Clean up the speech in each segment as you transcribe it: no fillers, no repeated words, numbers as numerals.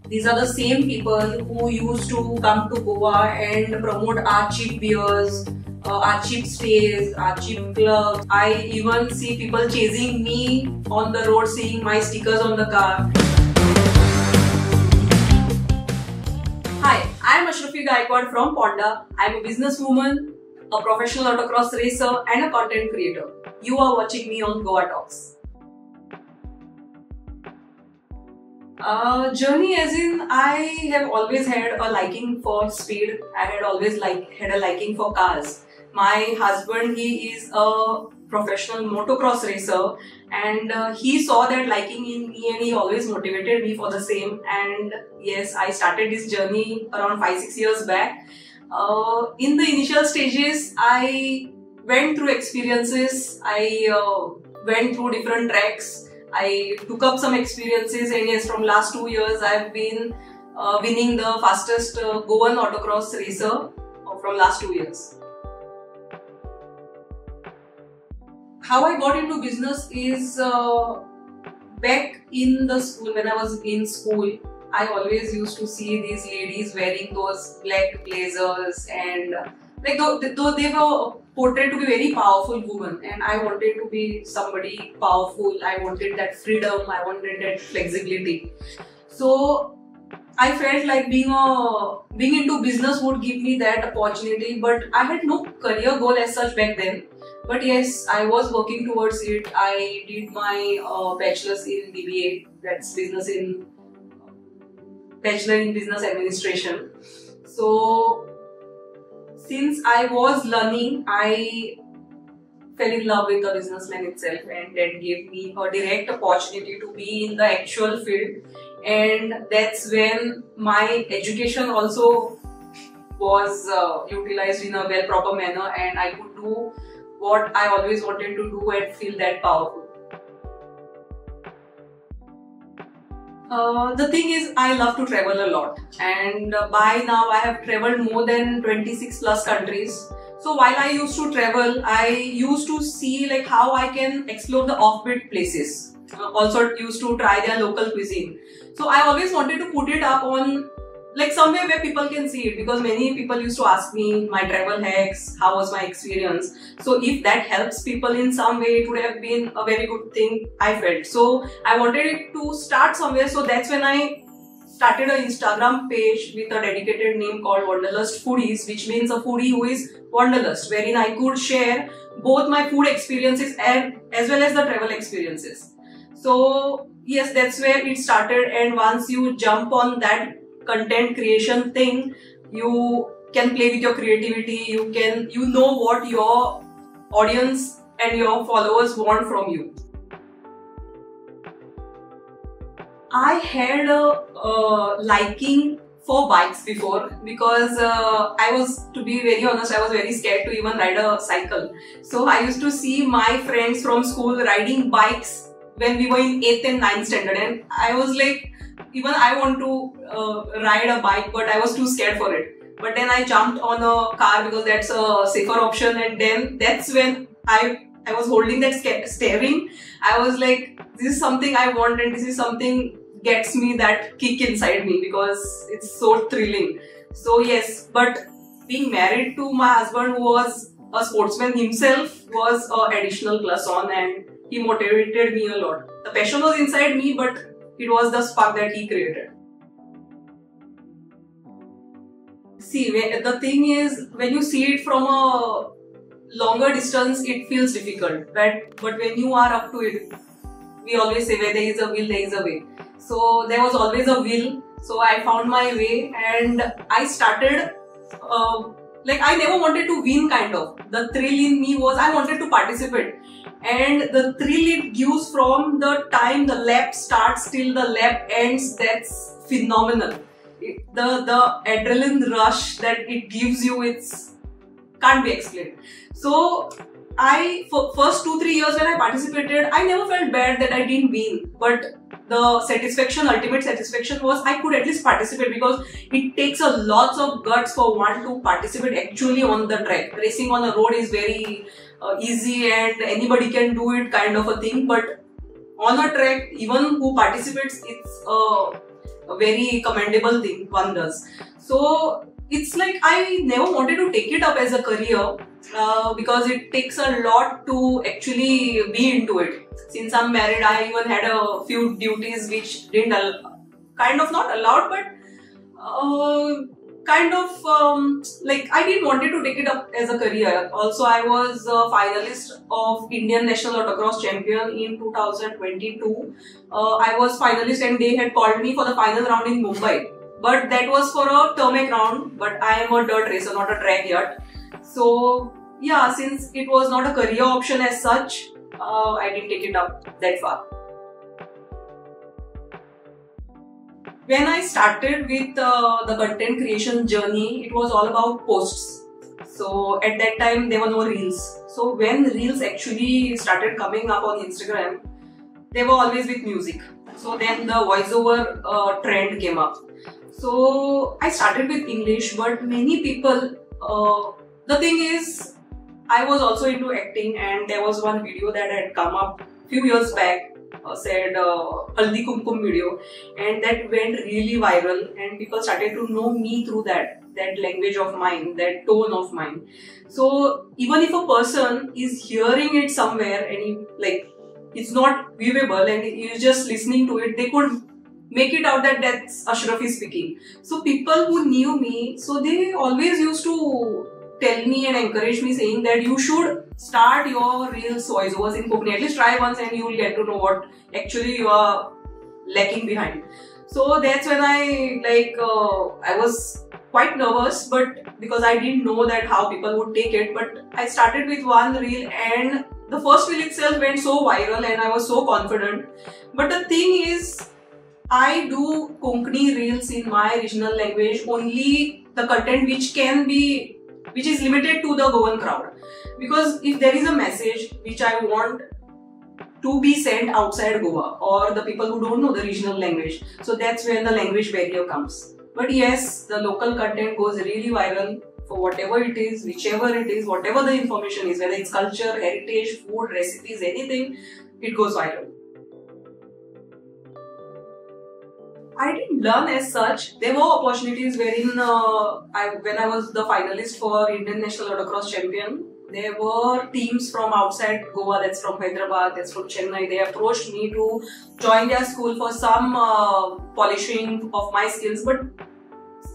These are the same people who used to come to Goa and promote our cheap beers, our cheap stays, our cheap clubs. I even see people chasing me on the road, seeing my stickers on the car. Hi, I am Ashrafi Gaikwad from Ponda. I am a businesswoman, a professional autocross racer and a content creator. You are watching me on Goa Talks. Journey as in I have always had a liking for speed. I had always had a liking for cars. My husband, he is a professional motocross racer, and he saw that liking in me and he always motivated me for the same. And yes, I started this journey around 5-6 years back. In the initial stages, I went through experiences. I went through different tracks. I took up some experiences, and yes, from last 2 years I've been winning the fastest Goan autocross racer from last 2 years. How I got into business is back in the school. When I was in school, I always used to see these ladies wearing those black blazers, and like though they were portrayed to be very powerful women, and I wanted to be somebody powerful. I wanted that freedom, I wanted that flexibility. So I felt like being into business would give me that opportunity, but I had no career goal as such back then. But yes, I was working towards it. I did my bachelor's in BBA, that's Bachelor in Business Administration. So since I was learning, I fell in love with the businessman itself, and that gave me a direct opportunity to be in the actual field. And that's when my education also was utilized in a proper manner, and I could do what I always wanted to do and feel that powerful. The thing is, I love to travel a lot, and by now I have traveled more than 26 plus countries. So while I used to travel, I used to see like how I can explore the offbeat places. Also used to try their local cuisine. So I always wanted to put it up on like somewhere where people can see it, because many people used to ask me my travel hacks, how was my experience. So if that helps people in some way, it would have been a very good thing, I felt. So I wanted it to start somewhere. So that's when I started an Instagram page with a dedicated name called Wanderlust Foodies, which means a foodie who is wanderlust, wherein I could share both my food experiences and as well as the travel experiences. So yes, that's where it started. And once you jump on that content creation thing, you can play with your creativity. You know what your audience and your followers want from you. I had a liking for bikes before, because to be very honest, I was very scared to even ride a cycle. So I used to see my friends from school riding bikes when we were in 8th and 9th standard, and I was like, even I want to ride a bike, but I was too scared for it. But then I jumped on a car because that's a safer option, and then that's when I was holding that steering. I was like, this is something I want, and this is something gets me that kick inside me because it's so thrilling. So yes, but being married to my husband, who was a sportsman himself, was an additional plus on, and he motivated me a lot. The passion was inside me, but it was the spark that he created. See, the thing is, when you see it from a longer distance, it feels difficult. But when you are up to it, we always say where there is a will, there is a way. So there was always a will. So I found my way, and I started like I never wanted to win, kind of. The thrill in me was I wanted to participate. And the thrill it gives from the time the lap starts till the lap ends, that's phenomenal. The adrenaline rush that it gives you, can't be explained. So for first 2-3 years when I participated, I never felt bad that I didn't win. But the ultimate satisfaction was I could at least participate, because it takes a lots of guts for one to participate actually on the track. Racing on a road is very easy and anybody can do it, kind of a thing. But on a track, even who participates, a very commendable thing one does. So it's like I never wanted to take it up as a career because it takes a lot to actually be into it. Since I'm married, I even had a few duties which didn't kind of not allowed, but kind of like I didn't wanted to take it up as a career. Also, I was a finalist of Indian National Autocross Champion in 2022. I was finalist and they had called me for the final round in Mumbai. But that was for a tarmac round, but I am a dirt racer, not a track yet. So yeah, since it was not a career option as such, I didn't take it up that far. When I started with the content creation journey, it was all about posts. So at that time, there were no reels. So when reels actually started coming up on Instagram, they were always with music. So then the voiceover trend came up. So I started with English, but many people, the thing is, I was also into acting, and there was one video that had come up few years back, said Haldi Kumkum video, and that went really viral, and people started to know me through that language of mine, that tone of mine. So even if a person is hearing it somewhere and he, like, it's not viewable and you're just listening to it, they could make it out that that's Ashrafi speaking. So people who knew me, so they always used to tell me and encourage me, saying that you should start your reels voiceovers in Konkani. At least try once and you will get to know what actually you are lacking behind. So that's when I was quite nervous, but because I didn't know that how people would take it. But I started with one reel and the first reel itself went so viral and I was so confident. But the thing is, I do Konkani reels in my regional language, only the content which is limited to the Goan crowd. Because if there is a message which I want to be sent outside Goa or the people who don't know the regional language, so that's where the language barrier comes. But yes, the local content goes really viral for whatever it is, whichever it is, whatever the information is, whether it's culture, heritage, food, recipes, anything, it goes viral. I didn't learn as such. There were opportunities wherein when I was the finalist for Indian National Autocross Champion, there were teams from outside Goa, that's from Hyderabad, that's from Chennai. They approached me to join their school for some polishing of my skills. But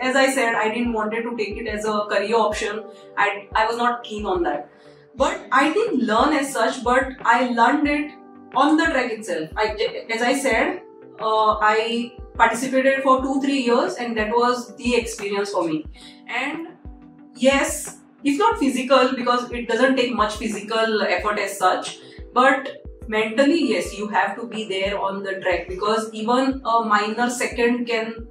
as I said, I didn't want to take it as a career option. I was not keen on that. But I didn't learn as such, but I learned it on the track itself. As I said, I participated for 2-3 years and that was the experience for me. And yes, if not physical, because it doesn't take much physical effort as such, but mentally, yes, you have to be there on the track, because even a minor second can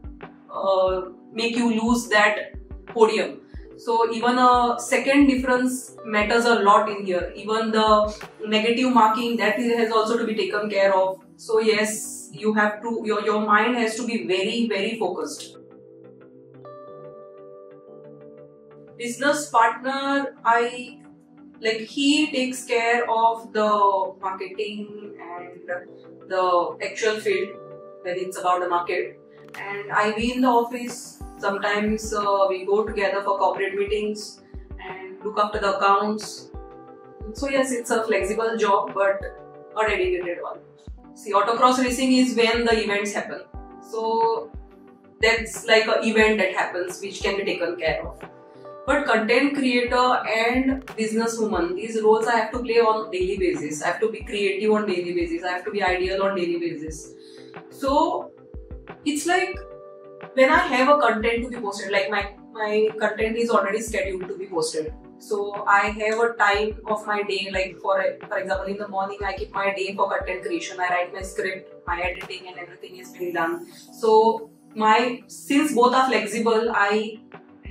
make you lose that podium. So even a second difference matters a lot in here. Even the negative marking, that has also to be taken care of. So yes, you have to, your mind has to be very, very focused. Business partner, he takes care of the marketing and the actual field when it's about the market. And I be in the office. Sometimes we go together for corporate meetings and look after the accounts. So yes, it's a flexible job, but a dedicated one. See, autocross racing is when the events happen. So that's like an event that happens which can be taken care of. But content creator and businesswoman, these roles I have to play on daily basis. I have to be creative on daily basis. I have to be ideal on daily basis. So it's like when I have a content to be posted, like my content is already scheduled to be posted. So I have a time of my day, like for example, in the morning I keep my day for content creation. I write my script, my editing and everything is being done. So since both are flexible, I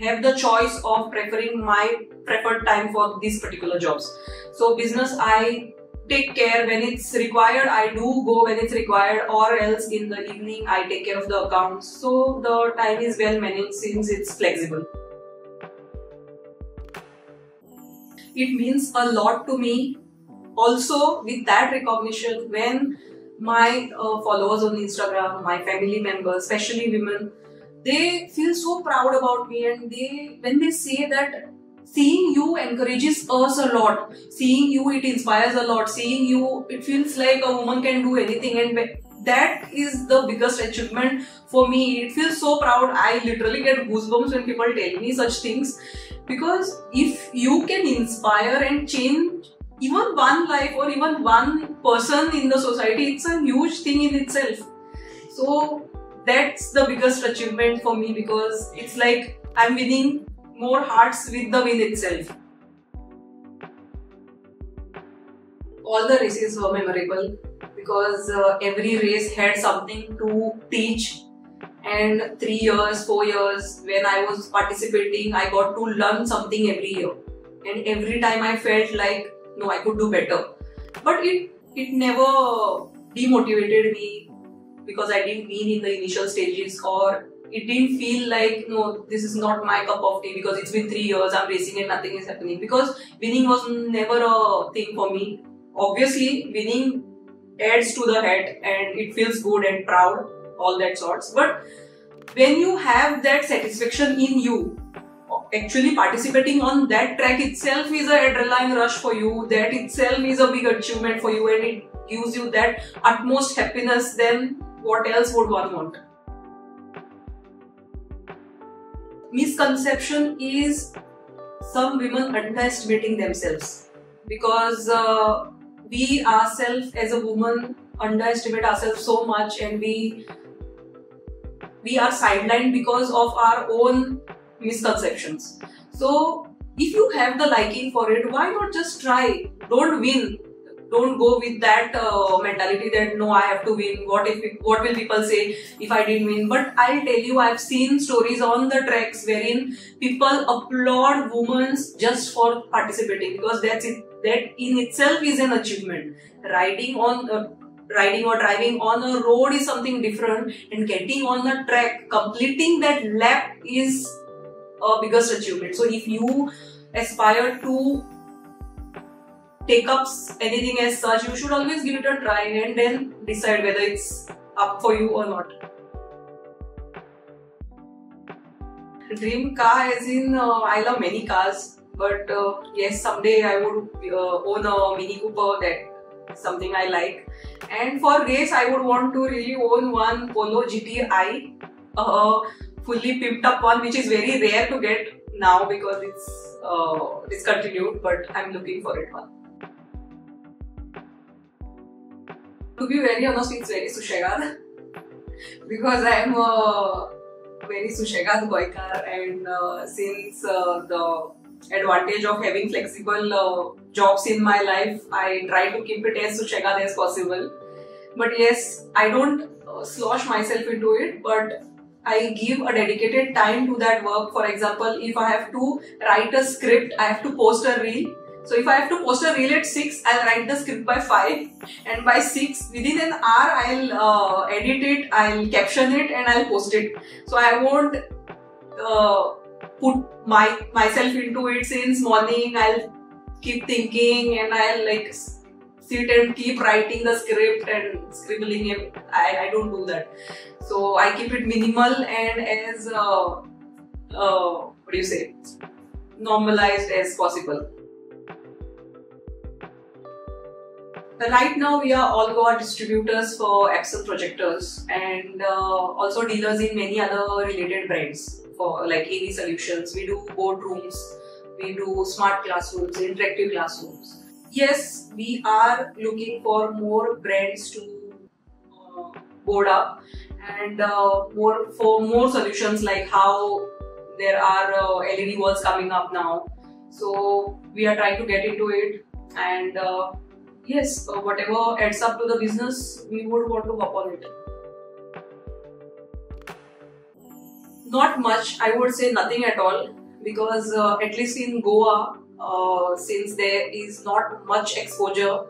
have the choice of preferring my preferred time for these particular jobs. So business, I take care when it's required, I do go when it's required, or else in the evening I take care of the accounts. So the time is well managed since it's flexible. It means a lot to me. Also, with that recognition, when my followers on Instagram, my family members, especially women, they feel so proud about me, and when they say that seeing you encourages us a lot, seeing you it inspires a lot, seeing you it feels like a woman can do anything, and that is the biggest achievement for me. It feels so proud. I literally get goosebumps when people tell me such things, because if you can inspire and change even one life or even one person in the society, it's a huge thing in itself. So that's the biggest achievement for me, because it's like I'm winning more hearts with the win itself. All the races were memorable because every race had something to teach. And 3 years, 4 years, when I was participating, I got to learn something every year. And every time I felt like, no, I could do better. But it never demotivated me because I didn't win in the initial stages, or it didn't feel like, no, this is not my cup of tea because it's been 3 years, I'm racing and nothing is happening. Because winning was never a thing for me. Obviously, winning adds to the head and it feels good and proud, all that sorts. But when you have that satisfaction in you, actually participating on that track itself is an adrenaline rush for you. That itself is a big achievement for you, and it gives you that utmost happiness. Then what else would one want? Misconception is some women underestimating themselves, because we ourselves as a woman underestimate ourselves so much, and we are sidelined because of our own misconceptions. So if you have the liking for it, why not just try? Don't win. Don't go with that mentality that no, I have to win. What will people say if I didn't win? But I'll tell you, I've seen stories on the tracks wherein people applaud women just for participating, because that's it. That in itself is an achievement. Riding or driving on a road is something different, and getting on the track, completing that lap is a biggest achievement. So if you aspire to take up anything as such, you should always give it a try and then decide whether it's up for you or not. Dream car, as in I love many cars, but yes, someday I would own a Mini Cooper. That's something I like. And for race, I would want to really own one Polo GTI, fully pimped up one, which is very rare to get now because it's discontinued, but I'm looking for it one. To be very honest, it's very sushegad because I'm a very sushegad goikar, and since the advantage of having flexible jobs in my life, I try to keep it as sushegad as possible. But yes, I don't slosh myself into it, but I give a dedicated time to that work. For example, if I have to write a script, I have to post a reel. So if I have to post a reel at 6, I'll write the script by 5, and by 6, within an hour, I'll edit it, I'll caption it, and I'll post it. So I won't put myself into it since morning. I'll keep thinking, and I'll like sit and keep writing the script and scribbling it. I don't do that. So I keep it minimal and as normalized as possible. Right now, we are all Goa distributors for Epson projectors, and also dealers in many other related brands for like AV solutions. We do boardrooms, we do smart classrooms, interactive classrooms. Yes, we are looking for more brands to board up, and more solutions, like how there are LED walls coming up now. So we are trying to get into it, and yes, whatever adds up to the business, we would want to hop on it. Not much, I would say nothing at all, because at least in Goa, since there is not much exposure,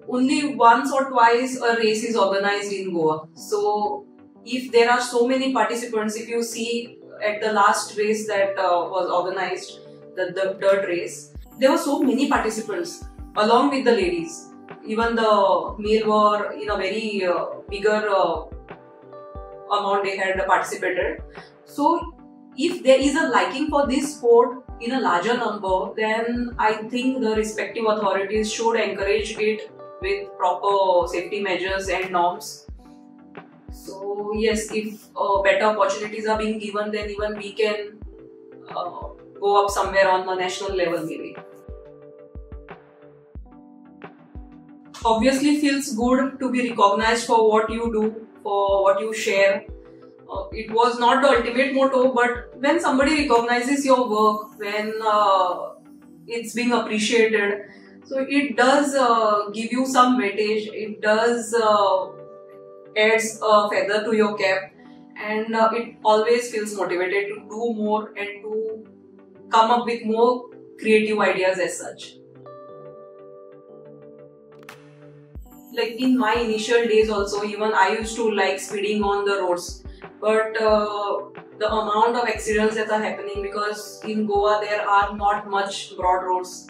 only once or twice a race is organized in Goa. So if there are so many participants, if you see at the last race that was organized, the dirt race, there were so many participants along with the ladies. even the male were in a very bigger amount they had participated. So if there is a liking for this sport in a larger number, then I think the respective authorities should encourage it with proper safety measures and norms. So yes, if better opportunities are being given, then even we can go up somewhere on the national level maybe. Obviously feels good to be recognized for what you do, for what you share. It was not the ultimate motto, but when somebody recognizes your work, when it's being appreciated, so it does give you some weightage, it does adds a feather to your cap, and it always feels motivated to do more and to come up with more creative ideas as such. Like in my initial days also, even I used to like speeding on the roads, but the amount of accidents that are happening, because in Goa there are not much broad roads,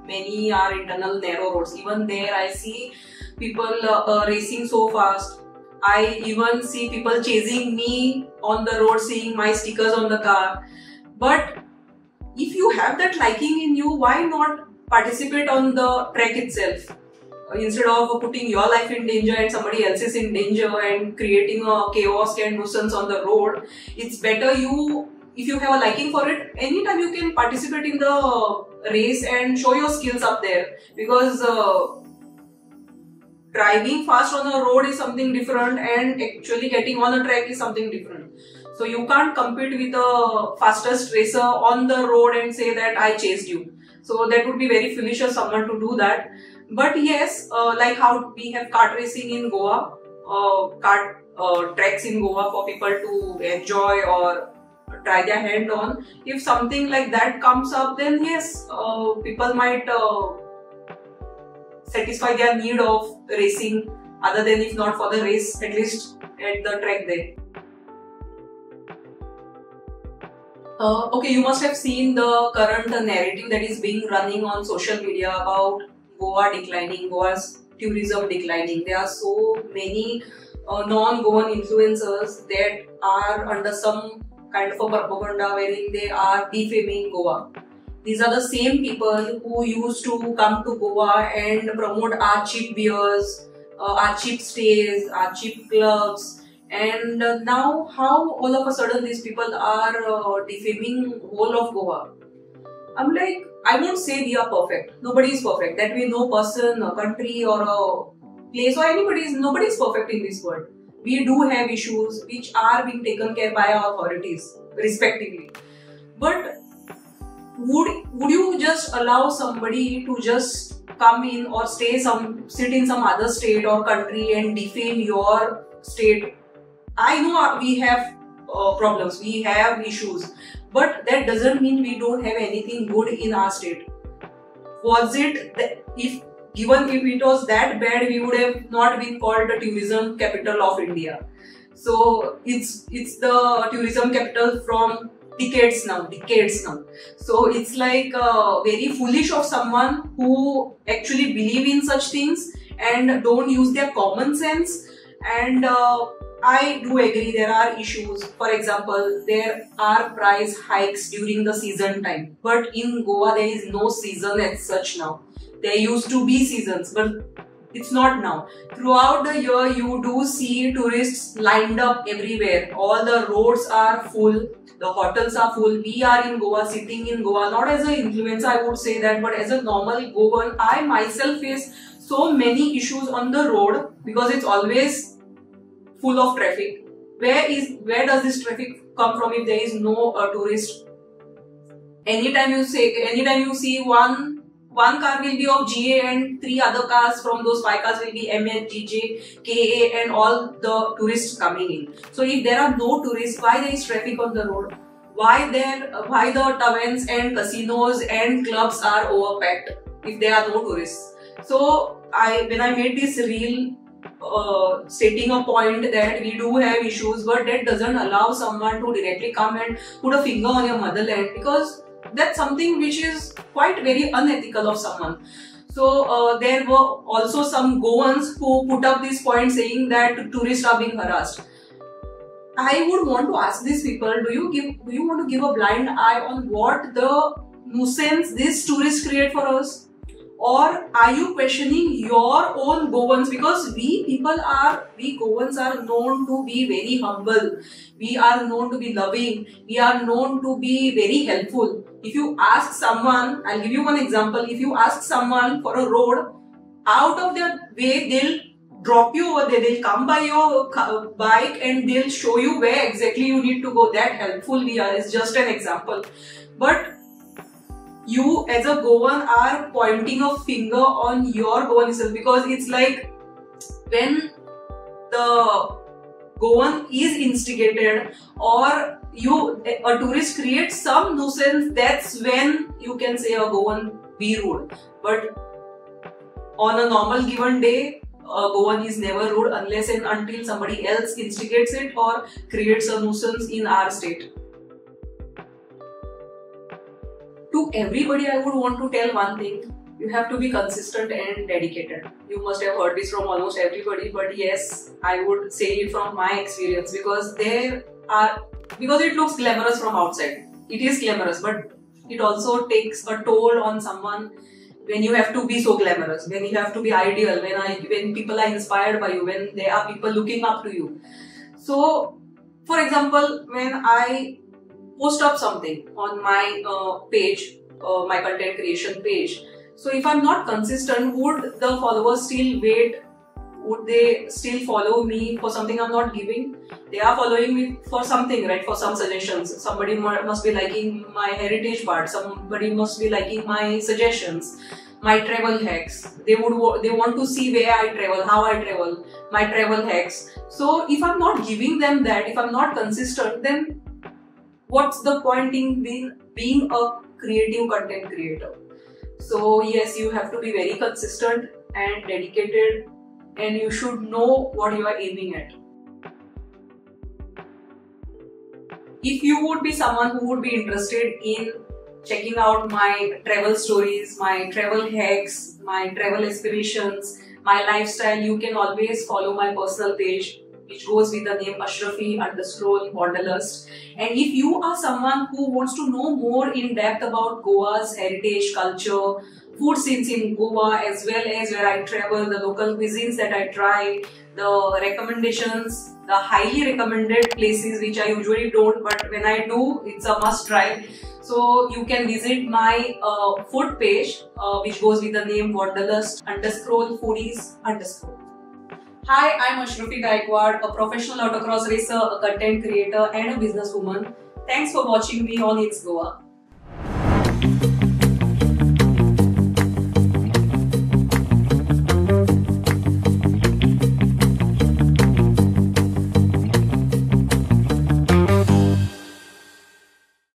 many are internal narrow roads. Even there I see people racing so fast. I even see people chasing me on the road, seeing my stickers on the car. But if you have that liking in you, why not participate on the track itself? Instead of putting your life in danger and somebody else is in danger and creating a chaos and nuisance on the road, it's better if you have a liking for it, anytime you can participate in the race and show your skills up there. Because driving fast on the road is something different and actually getting on a track is something different. So you can't compete with the fastest racer on the road and say that I chased you. So that would be very foolish of someone to do that. But yes, like how we have kart racing in Goa, kart tracks in Goa for people to enjoy or try their hand on. If something like that comes up, then yes, people might satisfy their need of racing, other than if not for the race, at least at the track there. Okay, you must have seen the current narrative that is being running on social media about Goa declining, Goa's tourism declining. There are so many non-Goan influencers that are under some kind of a propaganda wherein they are defaming Goa. These are the same people who used to come to Goa and promote our cheap beers, our cheap stays, our cheap clubs. And now how all of a sudden these people are defaming whole of Goa? I'm like, I won't say we are perfect. Nobody is perfect. That way no person, a country or a place or nobody is perfect in this world. We do have issues which are being taken care by our authorities respectively. But would you just allow somebody to just come in or sit in some other state or country and defame your state? I know we have problems, we have issues, but that doesn't mean we don't have anything good in our state. Was it that if it was that bad, we would have not been called the tourism capital of India. So it's the tourism capital from decades now. So it's like very foolish of someone who actually believe in such things and don't use their common sense. And I do agree there are issues. For example, there are price hikes during the season time. But in Goa, there is no season as such now. There used to be seasons, but it's not now. Throughout the year, you do see tourists lined up everywhere. All the roads are full. The hotels are full. We are in Goa, sitting in Goa. Not as an influencer, I would say that, but as a normal Goan, I myself face so many issues on the road because it's always full of traffic. Where does this traffic come from if there is no tourist? Anytime you see one car will be of GA and 3 other cars from those 5 cars will be MN, GJ, KA and all the tourists coming in. So if there are no tourists, why there is traffic on the road? Why the taverns and casinos and clubs are overpacked if there are no tourists? So when I made this reel stating a point that we do have issues, but that doesn't allow someone to directly come and put a finger on your motherland, because that's something which is quite very unethical of someone. So there were also some Goans who put up this point saying that tourists are being harassed. I would want to ask these people, do you want to give a blind eye on what the nuisance these tourists create for us? Or are you questioning your own Goans? Because we Goans are known to be very humble. We are known to be loving. We are known to be very helpful. If you ask someone, I'll give you one example. If you ask someone for a road, out of their way, they'll drop you over there. They'll come by your bike and they'll show you where exactly you need to go. That helpful we are is just an example. But you as a Goan are pointing a finger on your Goanism, because it's like when the Goan is instigated or a tourist creates some nuisance, that's when you can say a Goan be rude. But on a normal given day, a Goan is never rude unless and until somebody else instigates it or creates a nuisance in our state. To everybody, I would want to tell one thing. You have to be consistent and dedicated. You must have heard this from almost everybody, but yes, I would say it from my experience, because it looks glamorous from outside. It is glamorous, but it also takes a toll on someone when you have to be so glamorous, when you have to be ideal, when people are inspired by you, when there are people looking up to you. So, for example, when I post up something on my page, my content creation page, so if I'm not consistent, would the followers still wait? Would they still follow me for something I'm not giving? They are following me for something, right? For some suggestions. Somebody must be liking my heritage part. Somebody must be liking my suggestions, my travel hacks. They want to see where I travel, how I travel, my travel hacks. So if I'm not giving them that, if I'm not consistent, then what's the point in being a creative content creator? So yes, you have to be very consistent and dedicated, and you should know what you are aiming at. If you would be someone who would be interested in checking out my travel stories, my travel hacks, my travel aspirations, my lifestyle, you can always follow my personal page, which goes with the name Ashrafi_Wanderlust. And if you are someone who wants to know more in depth about Goa's heritage, culture, food scenes in Goa, as well as where I travel, the local cuisines that I try, the recommendations, the highly recommended places which I usually don't, but when I do, it's a must try. So you can visit my food page, which goes with the name Wanderlust_foodies_. Hi, I'm Ashrafi Gaikwad, a professional autocross racer, a content creator and a businesswoman. Thanks for watching me on It's Goa.